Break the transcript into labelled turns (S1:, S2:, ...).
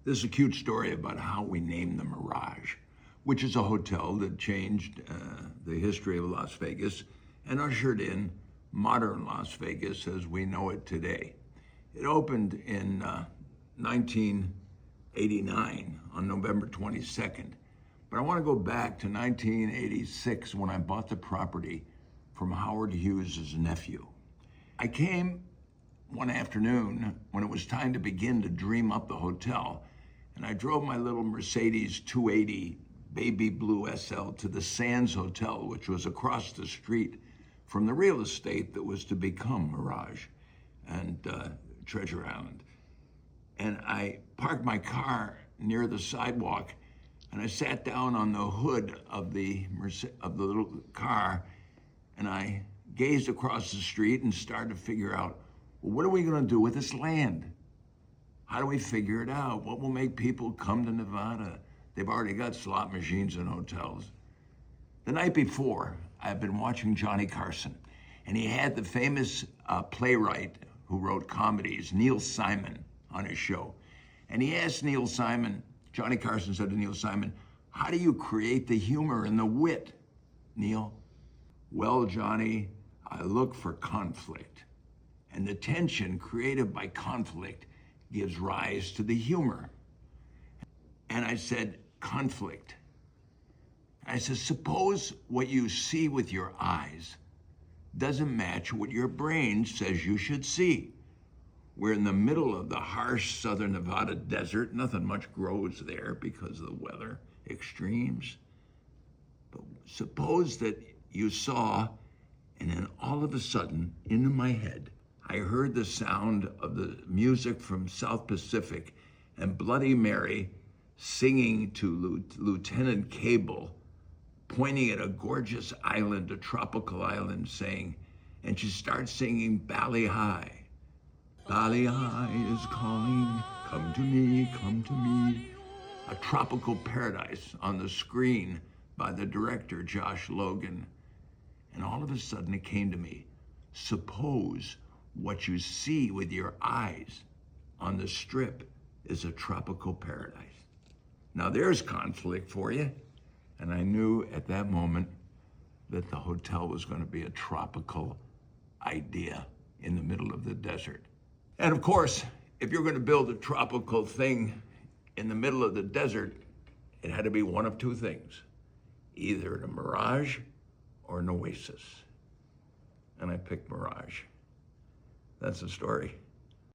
S1: This is a cute story about how we named the Mirage, which is a hotel that changed the history of Las Vegas and ushered in modern Las Vegas as we know it today. It opened in 1989 on November 22nd. But I want to go back to 1986 when I bought the property from Howard Hughes' nephew. I came one afternoon when it was time to begin to dream up the hotel, and I drove my little Mercedes 280 baby blue SL to the Sands Hotel, which was across the street from the real estate that was to become Mirage and Treasure Island. And I parked my car near the sidewalk, and I sat down on the hood of the little car, and I gazed across the street and started to figure out, well, what are we going to do with this land? How do we figure it out? What will make people come to Nevada? They've already got slot machines and hotels. The night before, I've been watching Johnny Carson, and he had the famous playwright who wrote comedies, Neil Simon, on his show. And he asked Neil Simon, Johnny Carson said to Neil Simon, how do you create the humor and the wit, Neil? Well, Johnny, I look for conflict. And the tension created by conflict gives rise to the humor. And I said, conflict. I said, suppose what you see with your eyes doesn't match what your brain says you should see. We're in the middle of the harsh southern Nevada desert. Nothing much grows there because of the weather extremes. But suppose that you saw, and then all of a sudden, into my head, I heard the sound of the music from South Pacific and Bloody Mary singing to Lieutenant Cable, pointing at a gorgeous island, a tropical island, saying, and she starts singing Bali High. Bali High is calling, come to me, come to me. A tropical paradise on the screen by the director, Josh Logan. And all of a sudden it came to me, suppose what you see with your eyes on the strip is a tropical paradise. Now there's conflict for you. And I knew at that moment that the hotel was going to be a tropical idea in the middle of the desert. And of course, if you're going to build a tropical thing in the middle of the desert, it had to be one of two things, either a Mirage or an oasis. And I picked Mirage. That's the story.